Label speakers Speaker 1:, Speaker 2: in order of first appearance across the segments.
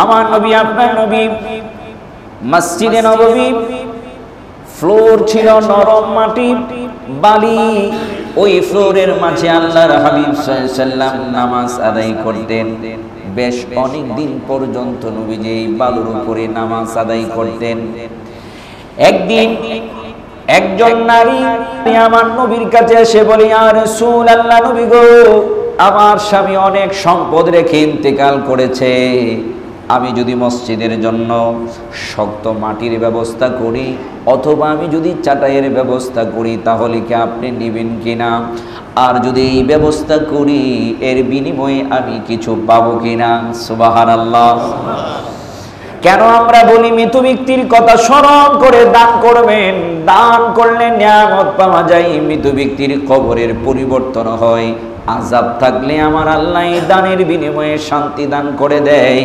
Speaker 1: আমার নবী আপনার নবী মসজিদে নববী ফ্লোর ছিল নরম মাটি বালি, ওই ফ্লোরের মাঝে আল্লাহর হাবিব সাল্লাল্লাহু আলাইহি ওয়াসাল্লাম নামাজ আদায় করতেন। বেশ অনেক দিন পর্যন্ত নবীজি এই বালুর উপরে নামাজ আদায় করতেন। একদিন একজন নারী আমার নবীর কাছে এসে বলে, ইয়া রাসূলুল্লাহ, নবী গো, আমার স্বামী অনেক সম্পদ রেখে ইন্তেকাল করেছে, আমি যদি মসজিদের জন্য শক্ত মাটির ব্যবস্থা করি অথবা আমি যদি চাটাইয়ের ব্যবস্থা করি তাহলে কি আপনি নেবেন কিনা? আর যদি এই ব্যবস্থা করি এর বিনিময়ে আমি কিছু পাবো কিনা? সুবহানাল্লাহ। কেন আমরা বলি মৃত ব্যক্তির কথা স্মরণ করে দান করবেন? দান করলে নিয়ামত পাওয়া যায়, মৃত ব্যক্তির কবরের পরিবর্তন হয়। আযাব থাকলে আমার আল্লাহ দানের বিনিময়ে শান্তি দান করে দেয়।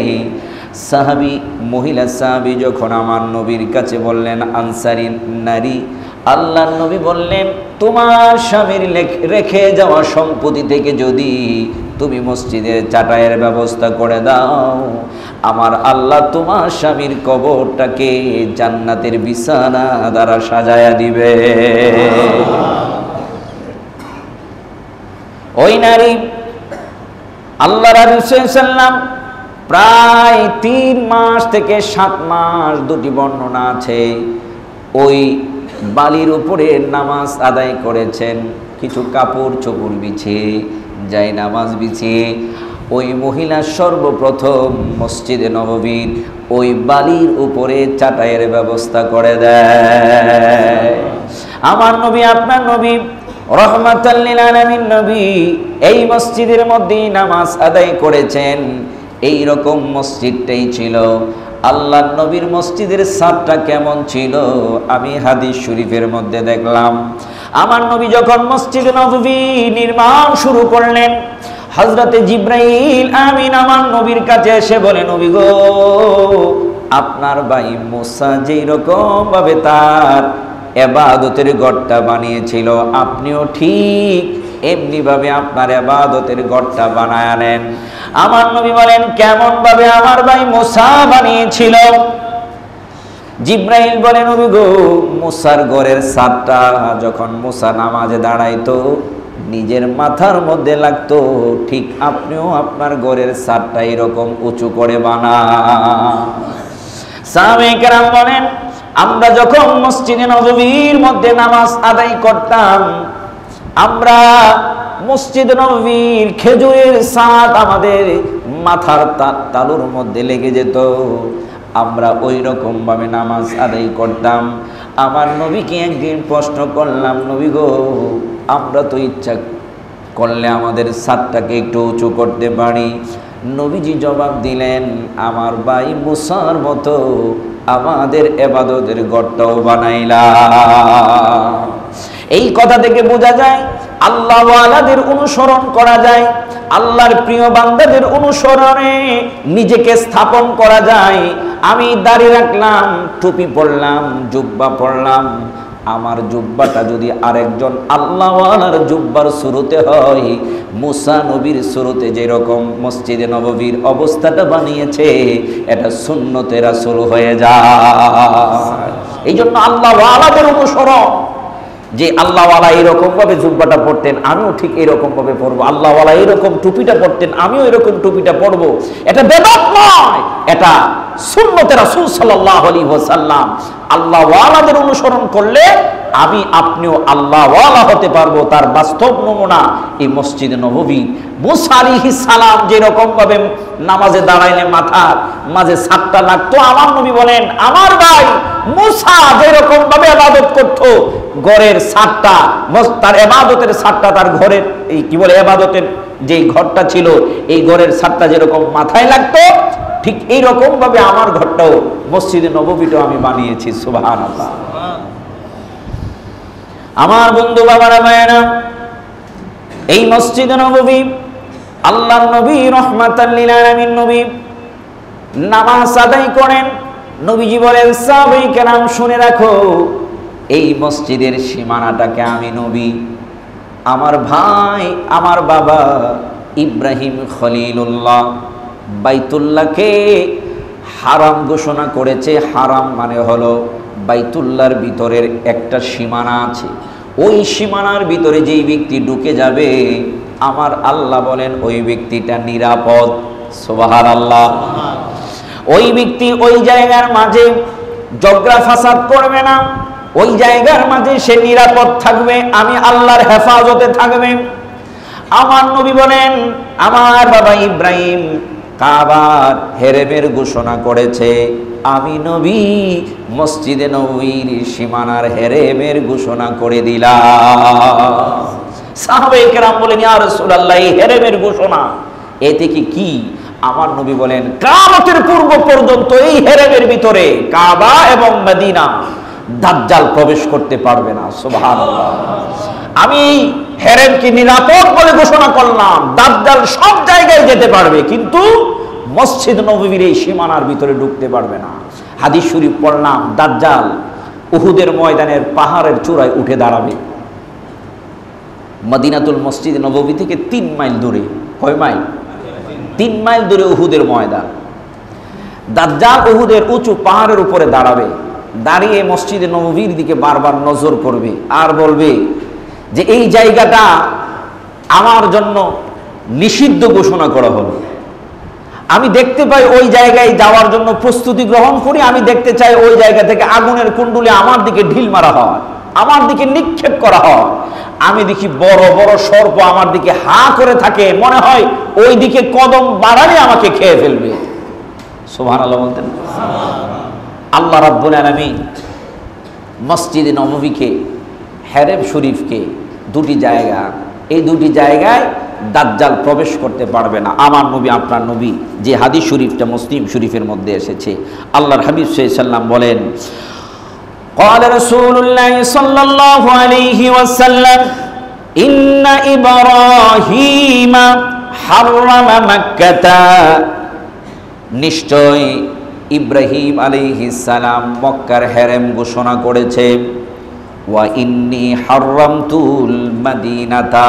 Speaker 1: সাহাবী, মহিলা সাহাবী যখন আমার নবীর কাছে বললেন, আনসারী নারী, আল্লাহর নবী বললেন, তোমার স্বামীর রেখে যাওয়া সম্পত্তি থেকে যদি তুমি মসজিদের চাটাইয়ের ব্যবস্থা করে দাও, আমার আল্লাহ তোমার স্বামীর কবরটাকে জান্নাতের বিছানা দ্বারা সাজায়া দিবে। ওই নারী আল্লাহ রাসূল সাল্লাল্লাহু আলাইহি ওয়াসাল্লাম প্রায় 3 মাস থেকে 7 মাস, দুটি বর্ণনা আছে, ওই বালির উপরে নামাজ আদায় করেছেন। কিছু কাপড় চোপড় বিছিয়ে, যাই নামাজ বিছিয়ে ওই মহিলা সর্বপ্রথম মসজিদে নববীর ওই বালির উপরে চাটাইয়ের ব্যবস্থা করে দেয়। আমার নবী আপনার নবী রহমাতাল লিল আলামিন নবী এই মসজিদের মধ্যেই নামাজ আদায় করেছেন। এই রকম মসজিদটাই ছিল। আল্লাহর নবীর মসজিদের ছাদটা কেমন ছিল আমি হাদিস শরীফের মধ্যে দেখলাম। আমার নবী যখন মসজিদ নববী নির্মাণ শুরু করলেন, হযরতে জিবরাইল আমিন আমার নবীর কাছে এসে বলে, নবী গো, আপনার ভাই মুসা যেই রকম ভাবে তার ইবাদতের ঘরটা বানিয়েছিল, আপনিও ঠিক এমনি ভাবে আপনার ইবাদতের ঘরটা বানায় নেন। আমার নবী বলেন, কেমন ভাবে আমার ভাই মুসা বানিয়েছিল? জিবরাইল বলে, নবী গো, মুসার ঘরের ছাদটা যখন মুসা নামাজে দাঁড়াইতো নিজের মাথার মধ্যে লাগতো, ঠিক আপনিও আপনার ঘরের ছাদটা এরকম উঁচু করে বানান। সাহাবায়ে কেরাম বলেন, আমরা যখন মসজিদে নববীর মধ্যে নামাজ আদায় করতাম, আমরা মসজিদ নববীর খেজুরের ছাদ আমাদের মাথার তালুর মধ্যে লেগে যেত, আমরা ওই রকম ভাবে নামাজ আদায় করতাম। আমার নবীকে একদিন প্রশ্ন করলাম, নবী গো, আমরা তো ইচ্ছা করলে আমাদের ছাদটাকে একটু উঁচু করতে পারি। নবীজি জবাব দিলেন, আমার ভাই মুসার মতো আমাদের ইবাদতের ঘরটাও বানাইলা। এই কথা থেকে বোঝা যায় আল্লাহ ওয়ালাদের অনুসরণ করা যায়, আল্লাহর প্রিয় বান্দাদের অনুসরণে নিজেকে স্থাপন করা যায়। আমি দাড়ি রাখলাম, টুপি পরলাম, জুব্বা পরলাম, আমার জুব্বাটা যদি আরেকজন আল্লাহ ওয়ালার জুব্বার শুরুতে হয়, মুসা নবীর শুরুতে যেরকম মসজিদে নববীর অবস্থাটা বানিয়েছে, এটা সুন্নতে রাসূল হয়ে যায়। এই জন্য আল্লাহ ওয়ালাদের অনুসরণ, যে আল্লাহওয়ালা এরকম ভাবে জুব্বাটা পড়তেন আমিও ঠিক এরকম ভাবে পড়বো, আল্লাহওয়ালা এরকম টুপিটা পড়তেন আমিও এরকম টুপিটা পড়বো, এটা বেদাত নয়, এটা সুন্নতে রাসূল সাল্লাল্লাহু আলাইহি ওয়াসাল্লাম। আল্লাহওয়ালাদের অনুসরণ করলে আমি আপনিও আল্লাহওয়ালা হতে পারবো। তার বাস্তব নমুনা এই মসজিদে নববী। মুসা আলাইহিস সালাম যেরকম ভাবে নামাজে দাঁড়াইলে মাথার মাঝে ছাদটা লাগতো, আমার নবী বলেন, আমার ভাই মুসা যেরকম ভাবে ইবাদত করতো, ঘরের ছাদটা, তার ইবাদতের ছাদটা, তার ঘরের এই কি বলে ইবাদতের যে ঘরটা ছিল, এই ঘরের ছাদটা যেরকম মাথায় লাগতো, ঠিক এই রকম ভাবে আমার ঘরটাও মসজিদে নববীটাও আমি বানিয়েছি। সুবহানাল্লাহ। আমার বন্ধু বাবারা মায়েরা, এই মসজিদে নববী আল্লাহর নবী রাহমাতাল লিল আলামিন নবী নামাজ আদায় করেন। নবীজি বলেন, সাহাবায়ে কেরাম শুনে রাখো, এই মসজিদের সীমানাটাকে আমি নবী, আমার ভাই, আমার বাবা ইব্রাহিম খলিলুল্লাহ বাইতুল্লাহকে হারাম ঘোষণা করেছে। হারাম মানে হলো বাইতুল্লাহর ভিতরের একটা সীমানা আছে, ওই সীমানার ভিতরে যেই ব্যক্তি ঢুকে যাবে আমার আল্লাহ বলেন ওই ব্যক্তিটা নিরাপদ। সুবহানাল্লাহ। ওই ব্যক্তি ওই জায়গার মাঝে ঝগড়া ফাসাদ করবে না, ওই জায়গার মাঝে সে নিরাপদ থাকবে, আমি আল্লাহর হেফাজতে থাকবে। আমার নবী বলেন আমার বাবা ইব্রাহিম কাবার হেরেমের ঘোষণা করেছে, আমি নবী মসজিদে নববীর সীমানার হেরেমের ঘোষণা করে দিলাম। সাহাবায়ে কেরাম বলেন ইয়া রাসূলুল্লাহ এই হেরেমের ঘোষণা এতে কি? আমার নবী বলেন কিয়ামতের পূর্ব পর্যন্ত এই হেরেমের ভিতরে কাবা এবং মদিনা দাজ্জাল প্রবেশ করতে পারবে না। সুবহানাল্লাহ। আমি হেরেমকে নিরাপদ বলে ঘোষণা করলাম, দাজ্জাল সব জায়গায় যেতে পারবে কিন্তু মসজিদ নববীর এই সীমানার ভিতরে ঢুকতে পারবে না। হাদিস শরীফ পড়লাম, দাজ্জাল উহুদের ময়দানের পাহাড়ের চূড়ায় উঠে দাঁড়াবে, মদিনাতুল মসজিদ নববী থেকে 3 মাইল দূরে। কয় মাইল? 3 মাইল দূরে উহুদের ময়দান। দাজ্জাল উহুদের উঁচু পাহাড়ের উপরে দাঁড়াবে, দাঁড়িয়ে মসজিদে নববীর দিকে বারবার নজর করবে আর বলবে যে এই জায়গাটা আমার জন্য নিষিদ্ধ ঘোষণা করা হলো, আমি দেখতে পাই ওই জায়গায় যাওয়ার জন্য প্রস্তুতি গ্রহণ করি, আমি দেখতে চাই ওই জায়গা থেকে আগুনের কুণ্ডুলে আমার দিকে ঢিল মারা হয়, আমার দিকে নিক্ষেপ করা হয়, আমি দেখি বড় বড় সর্প আমার দিকে হা করে থাকে, মনে হয় ওই দিকে কদম বাড়ালে আমাকে খেয়ে ফেলবে। সুবহানাল্লাহ বলতেন। আল্লাহ রাব্বুল আলামিন মসজিদে নববীকে, হেরেম শরীফকে, দুটি জায়গা, এই দুটি জায়গায় দাজ্জাল প্রবেশ করতে পারবে না। আমার নবী আপনার নবী যে হাদিস শরীফটা মুসলিম শরীফের মধ্যে এসেছে, আল্লাহর হাবিব সাল্লাল্লাহু আলাইহি ওয়াসাল্লাম বলেন قال رسول الله صلى الله عليه وسلم إن إبراهيم حرم مكة নিশ্চয় ইব্রাহিম আলাইহিস সালাম মক্কার হেরেম ঘোষণা করেছে। ওয়া ইন্নী হারামতুল মদিনাতা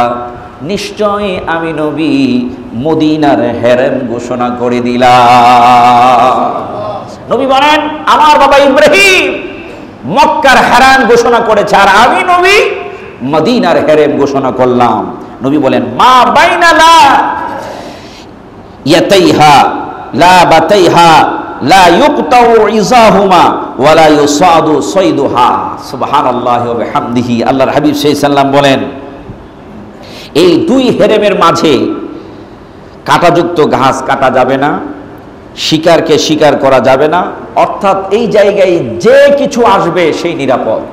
Speaker 1: নিশ্চয় আমি নবী মদিনার হেরেম ঘোষণা করে দিলাম। নবী বলেন আমার বাবা ইব্রাহিম মক্কার হেরেম ঘোষণা করেছে আর আমি নবী মদিনার হেরেম ঘোষণা করলাম। নবী বলেন মা বাইনা লা ইয়াতাইহা লা বাতাইহা লা ইউকতাউ ইজাহুমা ওয়া লা ইউসাদু সাইদুহা। সুবহানাল্লাহি ওয়া বিহামদিহি। আল্লাহর হাবিব সাল্লাল্লাহু আলাইহি ওয়াসাল্লাম বলেন এই দুই হেরেমের মাঝে কাঁটাযুক্ত ঘাস কাটা যাবে না, শিকারকে শিকার করা যাবে না, অর্থাৎ এই জায়গায় যে কিছু আসবে সেই নিরাপদ।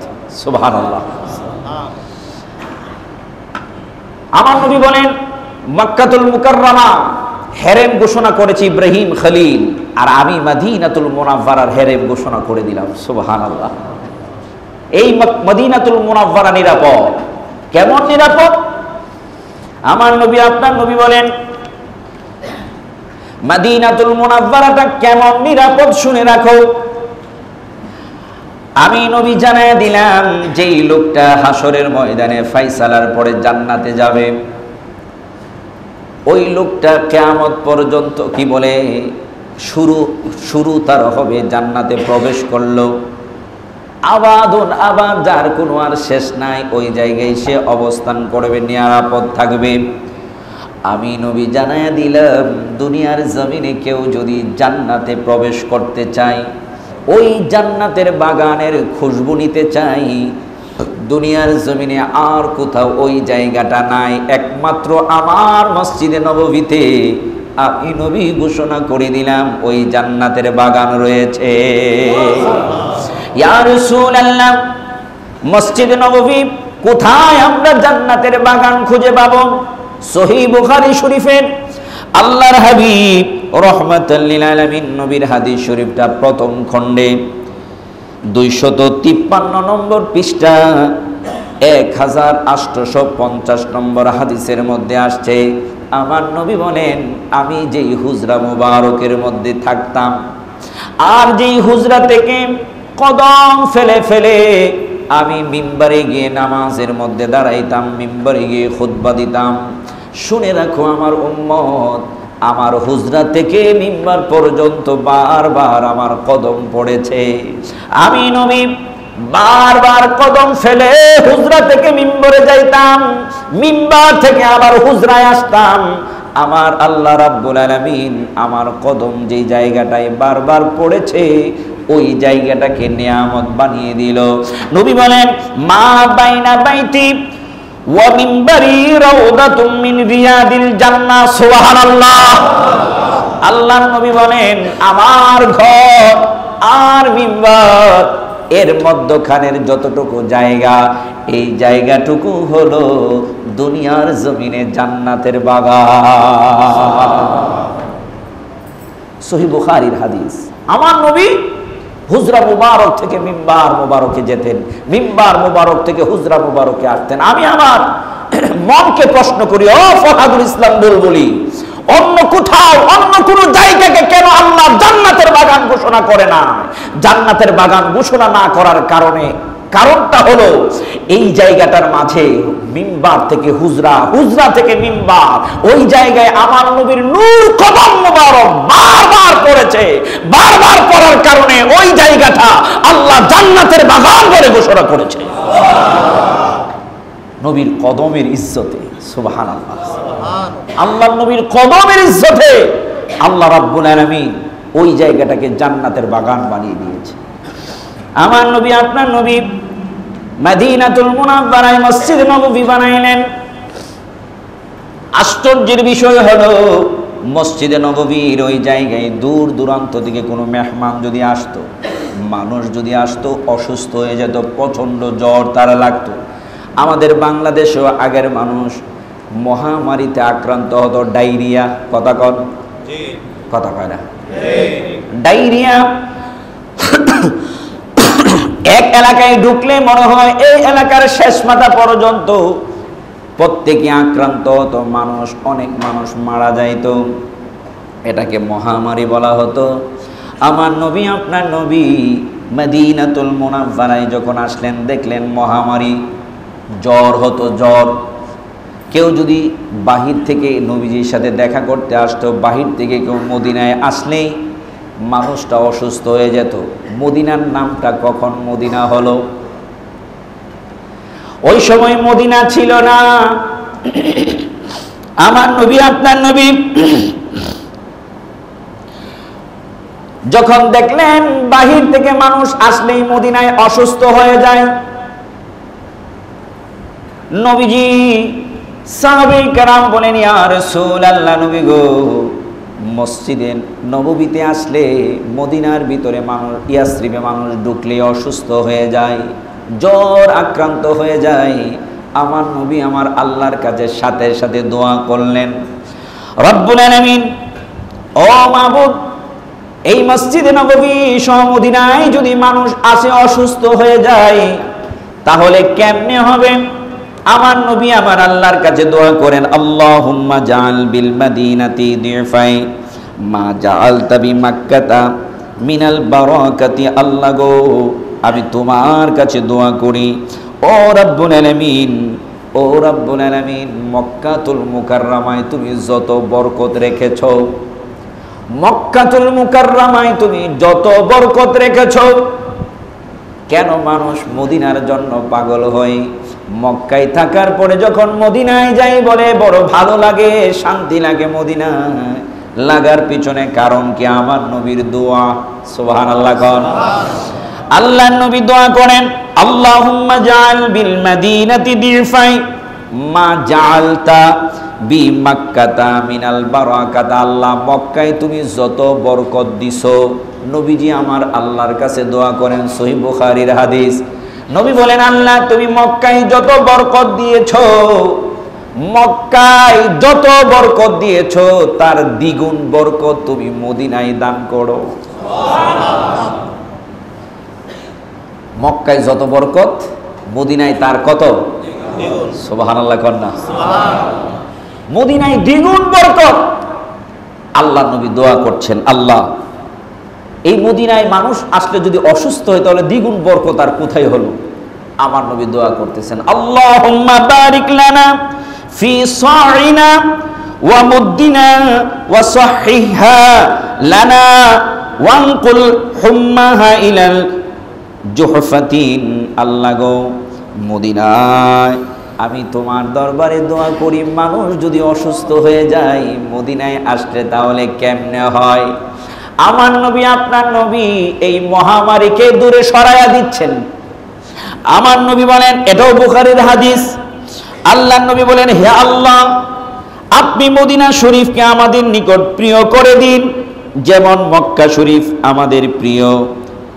Speaker 1: সুবহানাল্লাহ। আমার নবী বলেন মক্কাতুল মুকাররমা হেরেম ঘোষণা করেছে ইব্রাহিম খলিল আর আমি মদিনাতুল মুনাওয়ারার হেরেম ঘোষণা করে দিলাম। সুবহানাল্লাহ। এই মদিনাতুল মুনাওয়ারা নিরাপদ। কেমন নিরাপদ? আমার নবী আপনার নবী বলেন মদিনাতুল মুনাওয়ারাটা কেমন নিরাপদ শুনে রাখো। আমি নবী জানায় দিলাম যেই লোকটা হাসরের ময়দানে ফাইসালার পরে জান্নাতে যাবে, ওই লোকটা কিয়ামত পর্যন্ত কি বলে শুরু তার হবে, জান্নাতে প্রবেশ করলো, আবাদুন আবাদ, যার কোনো আর শেষ নাই, ওই জায়গায় সে অবস্থান করবে, নিরাপদ থাকবে। আমি নবী জানায়া দিলাম দুনিয়ার জমিনে কেউ যদি জান্নাতে প্রবেশ করতে চায়, ওই জান্নাতের বাগানের খুশবু নিতে চাই, দুনিয়ার জমিনে আর কোথাও ওই জায়গাটা নাই, একমাত্র আমার মসজিদে নববীতে আমি নবী ঘোষণা করে দিলাম ওই জান্নাতের বাগান রয়েছে। ইয়া রাসূলুল্লাহ মসজিদে নববী কোথায় আমরা জান্নাতের বাগান খুঁজে পাবো? সহিহ বুখারী শরীফের আল্লাহর হাবিব রাহমাতাল লিল আলামিন নবীর হাদিস শরীফটা প্রথম খণ্ডে 253 নম্বর পৃষ্ঠা 1850 নম্বর হাদিসের মধ্যে আসছে। আমার নবী বলেন আমি যেই হুজরা মুবারকের মধ্যে থাকতাম আর যেই হুজরা থেকে কদম ফেলে ফেলে আমি মিম্বারে গিয়ে নামাজের মধ্যে দাঁড়াইতাম, মিম্বারে গিয়ে খুতবা দিতাম। শুনে রাখো আমার উম্মত, আমার হুজরা থেকে মিম্বার পর্যন্ত বারবার আমার কদম পড়েছে। আমি নবী বারবার কদম ফেলে হুজরা থেকে মিম্বরে যাইতাম, মিম্বার থেকে আবার হুজরায় আসতাম। আমার আল্লাহ রাব্বুল আলামিন আমার কদম যেই জায়গাটায় বারবার পড়েছে ওই জায়গাটাকে নিয়ামত বানিয়ে দিল। নবী বলেন, মা বাইনা বাইতি ওয়া মিম্বারি রাউদাতুম মিন রিয়াদিল জান্নাহ। সুবহানাল্লাহ। আল্লাহর নবী বলেন, আমার ঘর আর মিম্বার এর মধ্যখানের যতটুকু জায়গা, এই জায়গাটুকু হলো দুনিয়ার জমিনে জান্নাতের বাগান। সহিহ বুখারীর হাদিস। আমার নবী হুজরা মুবারক থেকে মিম্বার মুবারকে যেতেন, মিম্বার মুবারক থেকে হুজরা মুবারকে আসতেন। আমি আমার মনকে প্রশ্ন করি, ও ফরহাদুল ইসলাম বুলবুলি, অন্য কোথাও অন্য কোন জায়গাকে কেন আল্লাহ জান্নাতের বাগান ঘোষণা করে না? জান্নাতের বাগান ঘোষণা না করার কারণটা হলো এই জায়গাটার মাঝে মিম্বার থেকে হুজরা, হুজরা থেকে মিম্বার, ওই জায়গায় আমার নবীর নূর কদম মুবারক বারবার পড়েছে। বারবার পড়ার কারণে ওই জায়গাটা আল্লাহ জান্নাতের বাগান বলে ঘোষণা করেছে। নবীর কদমের ইজ্জতে, সুবহানাল্লাহ, আল্লাহ নবীর কদমের ইজ্জতে আল্লাহ রাব্বুল আলামিন ওই জায়গাটাকে জান্নাতের বাগান বানিয়ে দিয়েছে। আমার নবী, আপনার নবী মদিনাতুল মুনাওয়ারায় মসজিদ নববী বানাইলেন। আশ্চর্যের বিষয় হলো মসজিদে নববীর ওই জায়গায় দূর দূরান্ত থেকে কোনো মেহমান যদি আসতো, মানুষ যদি আসতো, অসুস্থ হয়ে যেত, প্রচন্ড জ্বর তারা লাগতো। আমাদের বাংলাদেশেও আগের মানুষ মহামারীতে আক্রান্ত হতো, ডায়রিয়া, কথা কয় না, ডায়রিয়া। এক এলাকায় ঢুকলে মনে হয় এই এলাকার শেষ মাথা পর্যন্ত প্রত্যেকে আক্রান্ত হতো, মানুষ, অনেক মানুষ মারা যাইত। এটাকে মহামারী বলা হতো। আমার নবী, আপনার নবী মদিনাতুল মুনাওয়ারায় যখন আসলেন, দেখলেন মহামারী, জ্বর হতো, জ্বর। কেউ যদি বাহির থেকে নবীজির সাথে দেখা করতে আসতো, বাহির থেকে কেউ মদিনায় আসলেই মানুষটা অসুস্থ হয়ে যেত। মদিনার নামটা কখন মদিনা হলো? ওই সময় মদিনা ছিল না। আমার নবী, আপনার নবী যখন দেখলেন বাহির থেকে মানুষ আসলেই মদিনায় অসুস্থ হয়ে যায়, নবীজি সাহাবায়ে কেরাম বলেন, ইয়া রাসূলুল্লাহ, নবী গো, মসজিদে নববীতে আসলে মদিনার ভিতরে মানুষ, ইয়াসরিবে মানুষ ঢুকলে অসুস্থ হয়ে যায়, জ্বর আক্রান্ত হয়ে যায়। আমার নবী আমার আল্লাহর কাছে সাথে সাথে দোয়া করলেন, রব্বুল আলামিন, ও মাবুদ, এই মসজিদে নববী সহ মদিনায় যদি মানুষ আসে অসুস্থ হয়ে যায় তাহলে কেমনে হবে? আমার নবী আমার আল্লাহর কাছে দোয়া করেন, আল্লাহুম্মা জাআল বিল মাদিনাতি দিফাই মা জাআলতা বিমাক্কাতা মিনাল বারাকাতি। আল্লাহ গো, আমি তোমার কাছে দোয়া করি, ও রব্বুল আলামিন, ও রব্বুল আলামিন, মক্কাতুল মুকাররমায় তুমি যত বরকত রেখেছো, মক্কাতুল মুকাররমায় তুমি যত বরকত রেখেছো, কেন মানুষ মদিনার জন্য পাগল হয়? মক্কায় থাকার পরে যখন মদিনায় যাই বলে বড় ভালো লাগে, শান্তি লাগে। মদিনায় লাগার পিছনে কারণ কি? আমার নবীর দোয়া। সুবহানাল্লাহ। আল্লাহর নবী দোয়া করেন, আল্লাহুম্মা জাআল বিল মাদিনাতি দিফাই মা জাআলতা বি মাক্কাতা মিনাল বারাকাত। আল্লাহ, মক্কায় তুমি যত বরকত দিছো। নবীজি আমার আল্লাহর কাছে দোয়া করেন, সহিহ বুখারীর হাদিস। নবী বলেন, আল্লাহ তুমি মক্কায় যত বরকত দিয়েছো, মক্কায় যত বরকত দিয়েছো তার দ্বিগুণ বরকত তুমি মদিনায় দান করো। মক্কায় যত বরকত, মদিনায় তার কত? সুবহানাল্লাহ কন্যা। মদিনায় দ্বিগুণ বরকত। আল্লাহ নবী দোয়া করছেন, আল্লাহ এই মদিনায় মানুষ আসলে যদি অসুস্থ হয় তাহলে দ্বিগুণ বরকত আর কোথায় হলো? আমার নবী দোয়া করতেছেন, আল্লাহুম্মা বারিক লানা ফি সাইনা ওয়া মুদ্দিনা ওয়া সাহহিহা লানা ওয়ানকুল হুম্মাহা ইলাল জুহফাতিন। আল্লাহ গো, মদিনায় আমি তোমার দরবারে দোয়া করি, মানুষ যদি অসুস্থ হয়ে যায় মদিনায় আসলে তাহলে কেমনে হয়? আমার নবী, আপনার নবী এই মহামারীকে দূরে সরাইয়া দিচ্ছেন। আমার নবী বলেন, এটাও বুখারীর হাদিস, আল্লাহর নবী বলেন, হে আল্লাহ, আপনি মদিনা শরীফকে আমাদের নিকট প্রিয় করে দিন, যেমন মক্কা শরীফ আমাদের প্রিয়,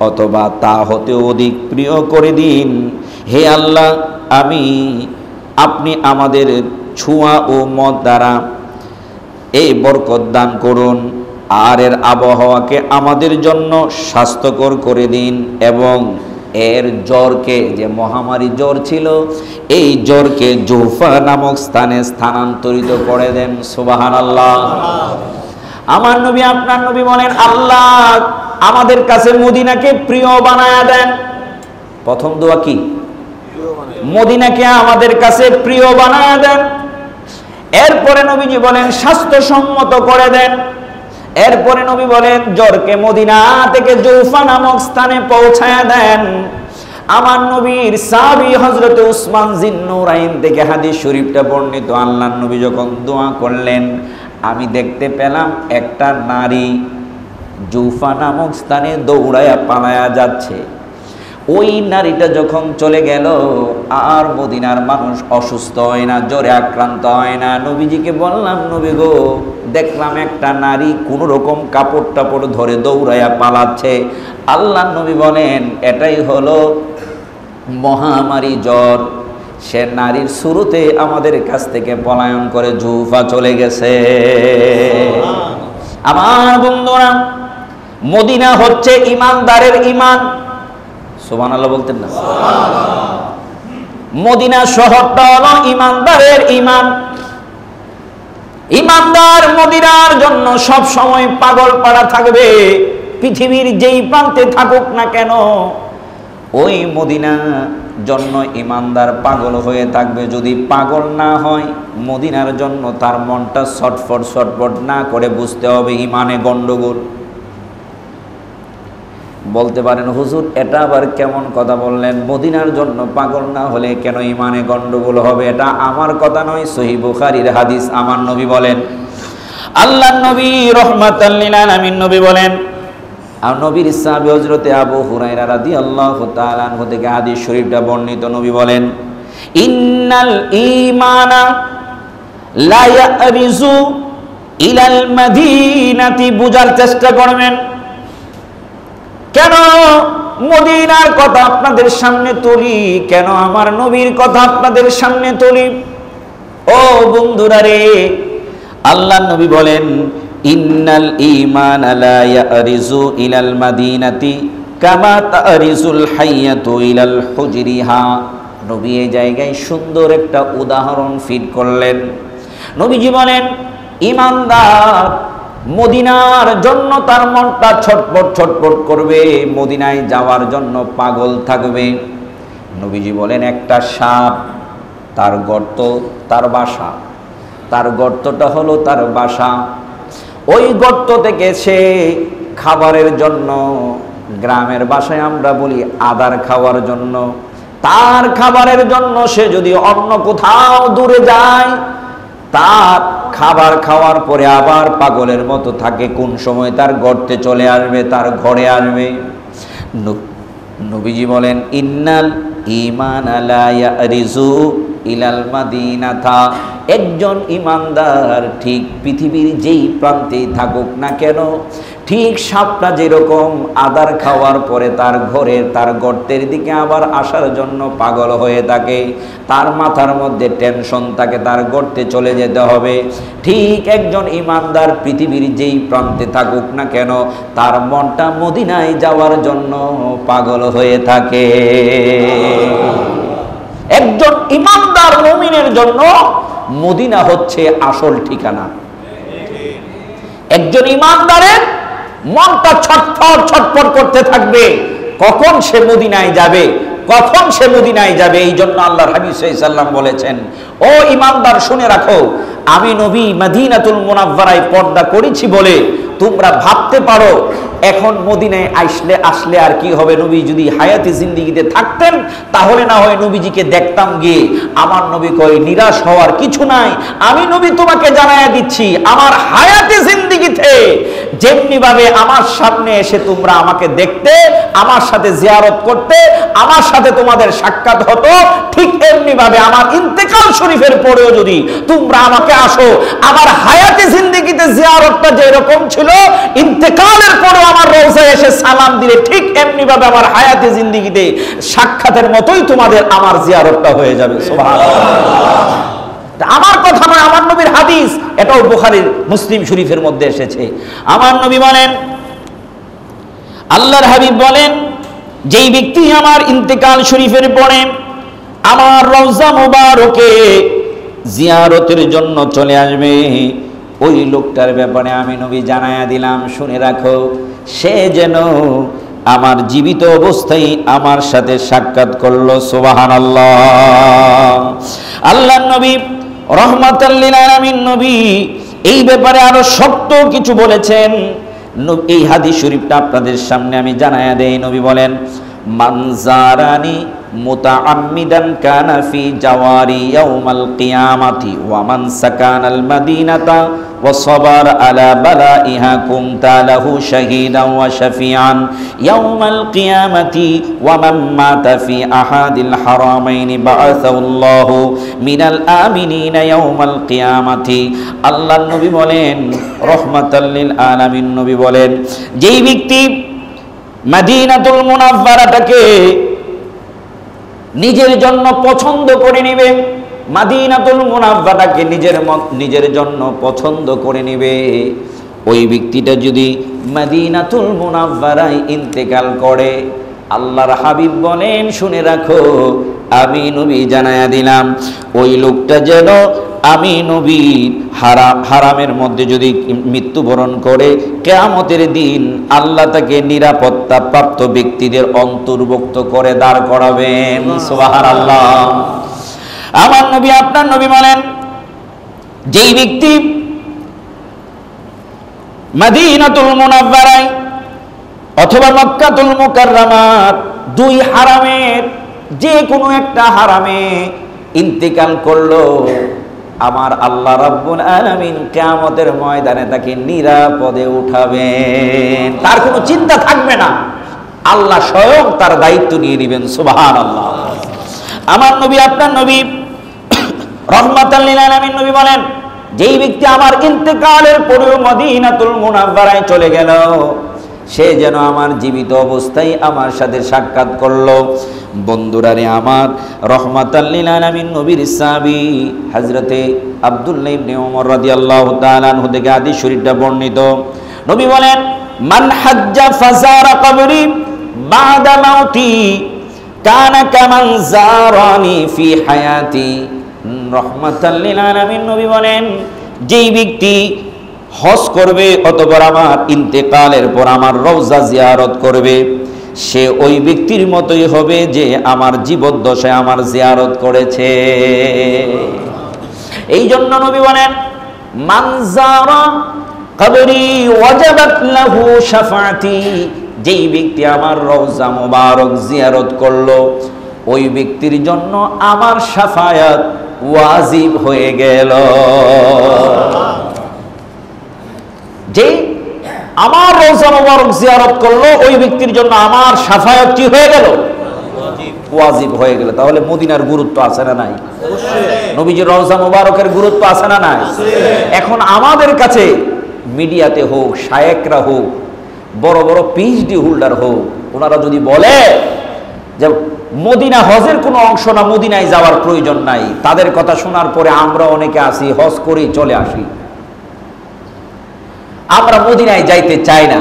Speaker 1: অথবা তা হতেও অধিক প্রিয় করে দিন। হে আল্লাহ, আপনি আমাদের ছোঁয়া ও মত দ্বারা এই বরকত দান করুন, আর এর আবহাওয়াকে আমাদের জন্য স্বাস্থ্যকর করে দিন, এবং এর জ্বরকে, যে মহামারী জ্বর ছিল, এই জ্বরকে জুহফা নামক স্থানে স্থানান্তরিত করে দেন। সুবহানাল্লাহ। আমার নবী, আপনার নবী বলেন, আল্লাহ আমাদের কাছে মদিনাকে প্রিয় বানায়া দেন। প্রথম দোয়া কি? মদিনাকে আমাদের কাছে প্রিয় বানায়া দেন। এরপরে নবীজি বলেন স্বাস্থ্যসম্মত করে দেন। এরপরে নবী বলেন জ্বরকে মদিনা থেকে জুহফা নামক স্থানে পৌঁছায়া দেন। আমার নবীর সাহাবী হযরত উসমান জিন্নুরাইন থেকে হাদিস শরীফটা বর্ণিত। আল্লাহর নবী যখন দোয়া করলেন, আমি দেখতে পেলাম একটা নারী জুহফা নামক স্থানে দৌড়ায়া পালায়া যাচ্ছে। ওই নারীটা যখন চলে গেল, আর মদিনার মানুষ অসুস্থ হয় না, জ্বরে আক্রান্ত হয় না। নবীজিকে বললাম, নবী গো, দেখলাম একটা নারী কোন রকম কাপড় টাপড় ধরে দৌড়ায়া পালাচ্ছে। আল্লাহ নবী বলেন, এটাই হলো মহামারী জ্বর। সে নারীর শুরুতে আমাদের কাছ থেকে পলায়ন করে জুহফা চলে গেছে। আমার বন্ধুরা, মদিনা হচ্ছে ইমানদারের ইমান। সুবহানাল্লাহ বলতেন না? মদিনা শহরটা হলো ইমানদারের ইমান। ইমানদার মদিনার জন্য সব সময় পাগল পাড়া থাকবে। পৃথিবীর যেই প্রান্তে থাকুক না কেন, ওই মদিনা জন্য ইমানদার পাগল হয়ে থাকবে। যদি পাগল না হয়, মদিনার জন্য তার মনটা ছটফট না করে বুঝতে হবে ইমানে গন্ডগোল। বলতে পারেন, হুজুর এটা আবার কেমন কথা বললেন? মদিনার জন্য পাগল না হলে কেন ইমানে গন্ডগোল হবে? এটা আমার কথা নয়, সহিহ বুখারীর হাদিস। আমার নবী বলেন, আল্লাহর নবী রাহমাতাল লিল আলামিন নবী বলেন, আর নবীর সাহাবী হযরত আবু হুরায়রা রাদিয়াল্লাহু তাআলা আনহু থেকে হাদিস শরীফটা বর্ণিত। নবী বলেন, ইন্নাল ঈমানা লা ইয়ারিজু ইলাল মাদিনাতি। বুঝার চেষ্টা করবেন। কেন মদিনার কথা আপনাদের সামনে তুলি? কেন আমার নবীর কথা আপনাদের সামনে তুলি? ও বন্ধুরা রে, আল্লাহর নবী বলেন, ইন্নাল ঈমান লা ইয়ারিজু ইলাল মাদিনাতি কামা তারিজুল হাইয়াতু ইলাল হুজরিহা। নবী এই জায়গায় সুন্দর একটা উদাহরণ ফিট করলেন। নবীজি বলেন, ইমানদার মদিনার জন্য তার মনটা ছটফট করবে, মদিনায় যাওয়ার জন্য পাগল থাকবে। নবীজি বলেন, একটা সাপ, তার গর্ত তার বাসা, তার গর্তটা হলো তার বাসা। ওই গর্ত থেকে সে খাবারের জন্য, গ্রামের ভাষায় আমরা বলি আদার খাওয়ার জন্য, তার খাবারের জন্য সে যদি অন্য কোথাও দূরে যায়, তার খাবার খাওয়ার পরে আবার পাগলের মতো থাকে, কোন সময় তার গর্তে চলে আসবে, তার ঘরে আসবে। নবীজি বলেন, ইন্নাল ঈমান লা ইয়ারিজু ইলাল মাদিনাতা। একজন ইমানদার ঠিক পৃথিবীর যেই প্রান্তেই থাকুক না কেন, ঠিক সাপটা যেরকম আদার খাওয়ার পরে তার ঘরে, তার গর্তের দিকে আবার আসার জন্য পাগল হয়ে থাকে, তার মাথার মধ্যে টেনশন থাকে তার গর্তে চলে যেতে হবে, ঠিক একজন ইমানদার পৃথিবীর যেই প্রান্তে থাকুক না কেন, তার মনটা মদিনায় যাওয়ার জন্য পাগল হয়ে থাকে। একজন ইমানদার মুমিনের জন্য মদিনা হচ্ছে আসল ঠিকানা। একজন ইমানদারের মনটা ছটফট করতে থাকবে, কখন সে মদিনায় যাবে, কখন সে মদিনায় যাবে। এই জন্য আল্লাহর হাবিব সাল্লাল্লাহু আলাইহি ওয়াসাল্লাম বলেছেন, ও ইমানদার শুনে রাখো, আমি নবী মদিনাতুল মুনাওয়ারায় পর্দা করেছি বলে তোমরা ভাবতে পারো এখন মদিনায় আসলে আর কি হবে, নবী যদি হায়াতে জিন্দেগিতে থাকতেন তাহলে না হয় নবীজিকে দেখতাম গিয়ে। আমার নবী কয় নিরাশ হওয়ার কিছু নাই, আমি নবী তোমাকে জানায়া দিচ্ছি আমার হায়াতে জিন্দেগিতে যেমনি ভাবে আমার সামনে এসে তোমরা আমাকে দেখতে, আমার সাথে জিয়ারত করতে, আমার সাথে তোমাদের সাক্ষাৎ হতো, ঠিক এমনি ভাবে আমার ইন্তেকাল শরীফের পরেও যদি তোমরা আমাকে আসো, আমার হায়াতে জিন্দেগিতে জিয়ারতটা যেরকম ছিল ইন্তেকালের পরেও আমার রওজায় এসে সালাম দিলে ঠিক এমনি ভাবে আমার হায়াতে জিন্দেগিতে সাক্ষাতের মতোই তোমাদের আমার জিয়ারতটা হয়ে যাবে। সুবহানাল্লাহ। আমার কথা নয়, আমার নবীর হাদিস, এটাও বুখারীর মুসলিম শরীফের মধ্যে এসেছে। আমার নবী বলেন, আল্লাহর হাবিব বলেন, যেই ব্যক্তি আমার ইন্তেকাল শরীফের পরে আমার রওজা মুবারকে জিয়ারতের জন্য চলে আসবে, ওই লোকটার ব্যাপারে আমি নবী জানায়া দিলাম, শুনে রাখো, সে যেন আমার জীবিত অবস্থায় আমার সাথে সাক্ষাৎ করলো। সুবহানাল্লাহ। আল্লাহর নবী রাহমাতাল লিল আলামিন নবী এই ব্যাপারে আরো শক্ত কিছু বলেছেন। এই হাদিস শরীফটা আপনাদের সামনে আমি জানায়া দেই। নবী বলেন, মান জারানি মুতাআম্মিদান কানা ফি জাওয়ারি ইয়াউমাল কিয়ামাতি ওয়া মান সাকানাল মাদিনাতা ওয়া সাবার আলা বালাইহা কুনতা লাহু শাহীদান ওয়া শাফিআন ইয়াউমাল কিয়ামাতি ওয়া মান মাতা ফি আহাদিল হারামাইনি বাআসাহুল্লাহু মিনাল আমিনিনা ইয়াউমাল কিয়ামাতি। আল্লাহর নবী বলেন, রাহমাতাল লিল আলামিন নবী বলেন, যেই ব্যক্তি মদিনাতুল মুনাওয়ারাটাকে নিজের জন্য পছন্দ করে নিবে, মদিনাতুল মুনাওয়ারাকে নিজের জন্য পছন্দ করে নিবে, ওই ব্যক্তিটা যদি মদিনাতুল মুনাওয়ারায় ইন্তেকাল করে, আল্লাহর হাবিব বলেন, শুনে রাখো, আমি নবী জানায়া দিলাম, ওই লোকটা যেন আমি নবী হারামের মধ্যে যদি মৃত্যুবরণ করে, কিয়ামতের দিন আল্লাহ তাকে নিরাপত্তা প্রাপ্ত ব্যক্তিদের অন্তর্ভুক্ত করে দাঁড় করাবেন। সুবহানাল্লাহ। আমার নবী আপনার নবী বলেন, যেই ব্যক্তি মদিনাতুল মুনাওয়ারায় অথবা মক্কাতুল মুকাররমার দুই হারামের যে কোনো একটা হারামে ইন্তেকাল করলো, আমার আল্লাহ রাব্বুল আলামিন কিয়ামতের ময়দানে তাকে নিরাপদে উঠাবেন, তার কোনো চিন্তা থাকবে না, আল্লাহ স্বয়ং তার দায়িত্ব নিয়ে নেবেন। সুবহানাল্লাহ। আমার নবী আপনার নবী রাহমাতাল লিল আলামিন নবী বলেন, যেই ব্যক্তি আমার ইন্তেকালের পরেও মদিনাতুল মুনাওয়ারায় চলে গেল, সে যেন আমার জীবিত অবস্থায় আমার সাথে সাক্ষাৎ করলো। বন্ধুরা রে আমার, রাহমাতাল লিল আলামিন নবীর সাহাবী হযরতে আব্দুল্লাহ ইবনে ওমর রাদিয়াল্লাহু তাআলা আনহু থেকে হাদিস শরীফটা বর্ণিত। নবী বলেন, মান হাজ্জা ফাজারা কবরি বাদা মাউতি কানা কামান জারানি ফি হায়াতি। রাহমাতাল লিল আলামিন নবী বলেন, যেই ব্যক্তি হজ করবে অথবা আমার ইন্তেকালের পর আমার রওজা জিয়ারত করবে, সে ওই ব্যক্তির মতোই হবে যে আমার জীবদ্দশায় আমার জিয়ারত করেছে। এই জন্য নবী বলেন, মান যারা কবরি ওয়াজাবাত লাহু শাফাআতি, যেই ব্যক্তি আমার রওজা মুবারক জিয়ারত করলো, ওই ব্যক্তির জন্য আমার শাফায়াত ওয়াজিব হয়ে গেল। যে আমার রওজা মুবারক জিয়ারত করলো, ওই ব্যক্তির জন্য আমার শাফায়াত কি হয়ে গেল? ওয়াজিব হয়ে গেল। তাহলে মদিনার গুরুত্ব আছে না নাই? নবীজির রওজা মুবারকের গুরুত্ব আছে না নাই? এখন আমাদের কাছে মিডিয়াতে হোক, শায়েকরা হোক, বড় বড় পিএইচডি হোল্ডার হোক, ওনারা যদি বলে যে মদিনা হজের কোনো অংশ না, মদিনায় যাওয়ার প্রয়োজন নাই, তাদের কথা শোনার পরে আমরা অনেকে আসি, হজ করে চলে আসি, আমরা মদিনায় যাইতে চাই না।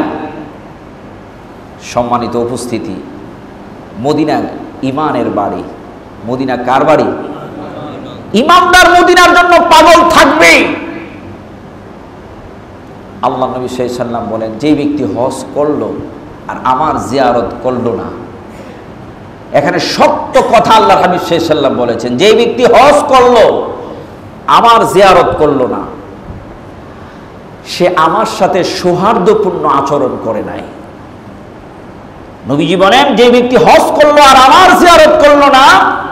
Speaker 1: সম্মানিত উপস্থিতি, মদিনা ইমানের বাড়ি। মদিনা কার বাড়ি? ইমানদার মদিনার জন্য পাগল থাকবে। আল্লাহ নবী সাল্লাল্লাহু আলাইহি ওয়াসাল্লাম বলেন, যে ব্যক্তি হজ করলো আর আমার জিয়ারত করলো না, এখানে সত্য কথা আল্লাহ হাবিব সাল্লাল্লাহু আলাইহি ওয়াসাল্লাম বলেছেন, যে ব্যক্তি হজ করলো আমার জিয়ারত করলো না, সে আমার সাথে সৌহার্দ্যপূর্ণ আচরণ করে নাই। নবীজি বলেন, যে ব্যক্তি হজ করলো আর আমার জিয়ারত করলো না,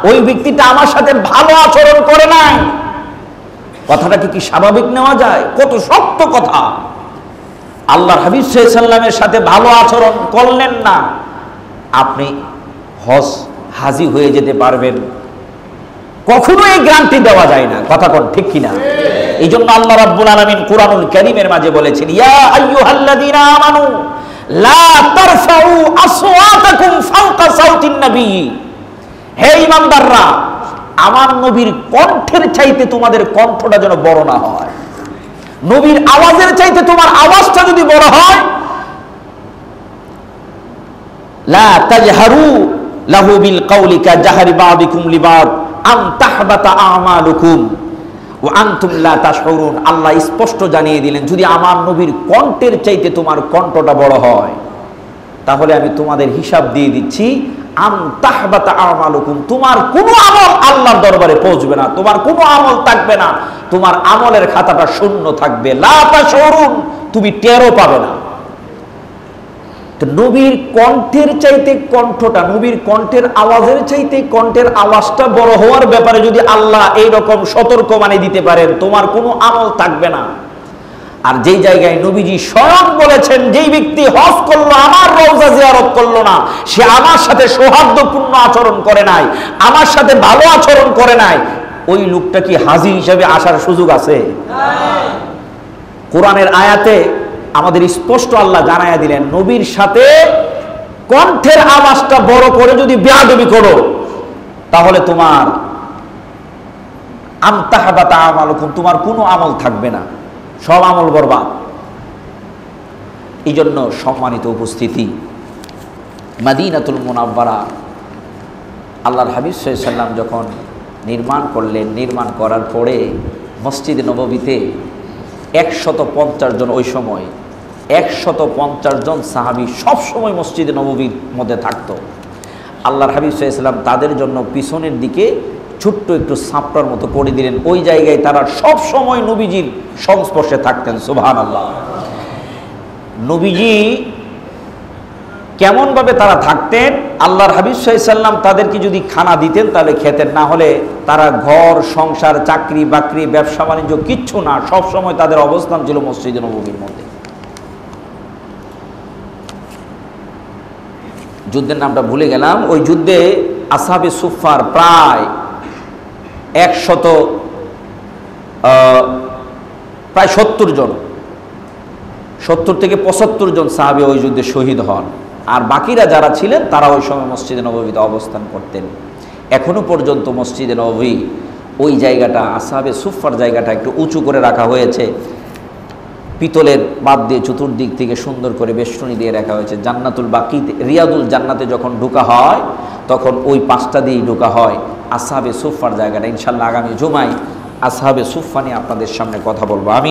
Speaker 1: ওই ব্যক্তিটা আমার সাথে ভালো আচরণ করে নাই। কথাটা কি স্বাভাবিক নেওয়া যায়? কত শক্ত কথা। আল্লাহর হাবিব সাল্লাল্লাহু আলাইহি ওয়াসাল্লামের সাথে ভালো আচরণ করলেন না, আপনি হজ হাজী হয়ে যেতে পারবেন, কখনো এই গ্যারান্টি দেওয়া যায় না। কথা কোন ঠিক কিনা? এই জন্য আল্লাহ রাব্বুল আলামিন কুরআনুল কারীমের মাঝে বলেছেন, ইয়া আইয়ুহাল্লাযীনা আমানু লা তারফাউ আসওয়াতাকুম ফাওকা সাউতিন নবী। হে ঈমানদাররা, আমার নবীর কণ্ঠের চাইতে তোমাদের কণ্ঠটা যেন বড় না হয়। নবীর আওয়াজের চাইতে তোমার আওয়াজটা যদি বড় হয়, লা তাজহারু লাহু বিল কাউলি কাজাহরি বাদিকুম লিবাদ আন তাহবাতা আমালুকুম ওয়া আনতুম লা তাশউরুন। আল্লাহ স্পষ্ট জানিয়ে দিলেন, যদি আমার নবীর কণ্ঠের চাইতে তোমার কণ্ঠটা বড় হয়, তাহলে আমি তোমাদের হিসাব দিয়ে দিচ্ছি, আন তাহবাতা আমালুকুম, তোমার কোনো আমল আল্লাহর দরবারে পৌঁছবে না, তোমার কোনো আমল থাকবে না, তোমার আমলের খাতাটা শূন্য থাকবে। লা তাশউরুন, তুমি টেরও পাবে না। তো নবীর কণ্ঠের চাইতে কণ্ঠটা, নবীর কণ্ঠের আওয়াজের চাইতে কণ্ঠের আওয়াজটা বড় হওয়ার ব্যাপারে যদি আল্লাহ এইরকম সতর্কবাণী দিতে পারেন, তোমার কোনো আমল থাকবে না। আর যেই জায়গায় নবীজি স্বয়ং বলেছেন, যেই ব্যক্তি হজ করলো আমার রওজা জিয়ারত করলো না, সে আমার সাথে সৌহার্দ্যপূর্ণ আচরণ করে নাই, আমার সাথে ভালো আচরণ করে নাই, ওই লোকটা কি হাজী হিসেবে আসার সুযোগ আছে? কোরআনের আয়াতে আমাদের স্পষ্ট আল্লাহ জানায়া দিলেন, নবীর সাথে কণ্ঠের আওয়াজটা বড় করে যদি বেয়াদবি করো, তাহলে তোমার আমতাহাবাতা আমালুকুম, তোমার কোনো আমল থাকবে না, সব আমল বরবাদ। এই জন্য সম্মানিত উপস্থিতি, মদিনাতুল মুনাওয়ারা আল্লাহর হাবিব সাল্লাল্লাহু আলাইহি ওয়াসাল্লাম যখন নির্মাণ করলেন, নির্মাণ করার পরে মসজিদে নববীতে 150 জন, ওই সময় 150 জন সাহাবী সবসময় মসজিদে নববীর মধ্যে থাকতো। আল্লাহর হাবিব সাল্লাল্লাহু আলাইহি ওয়াসাল্লাম তাদের জন্য পিছনের দিকে ছোট্ট একটু সাপটার মতো করে দিলেন, ওই জায়গায় তারা সব সময় নবীজির সংস্পর্শে থাকতেন। সুবহানাল্লাহ। নবীজি কেমন ভাবে তারা থাকতেন, আল্লাহর হাবিব সাল্লাল্লাহু আলাইহি ওয়াসাল্লাম তাদেরকে যদি খানা দিতেন তাহলে খেতেন, না হলে তারা ঘর সংসার, চাকরি বাকরি, ব্যবসা বাণিজ্য কিচ্ছু না, সব সময় তাদের অবস্থান ছিল মসজিদে নববীর মধ্যে। যুদ্ধের নামটা ভুলে গেলাম, ওই যুদ্ধে আসহাবে সুফফার প্রায় 70 জন, 70 থেকে 75 জন সাহাবী ওই যুদ্ধে শহীদ হন। আর বাকিরা যারা ছিলেন তারা ওই সময় মসজিদে নববীতে অবস্থান করতেন। এখনো পর্যন্ত মসজিদে নববী ওই জায়গাটা, আসহাবে সুফফার জায়গাটা একটু উঁচু করে রাখা হয়েছে, পিতলের বাদ দিয়ে চতুর্দিক থেকে সুন্দর করে বেষ্টনী দিয়ে রাখা হয়েছে। জান্নাতুল বাকিতে, রিয়াদুল জান্নাতে যখন ঢোকা হয় তখন ওই পাঁচটা দিয়েই ঢোকা হয় আসহাবে সুফফার জায়গাটা। ইনশাআল্লাহ আগামী জুমায় আসহাবে সুফফা নিয়ে আপনাদের সামনে কথা বলবো আমি।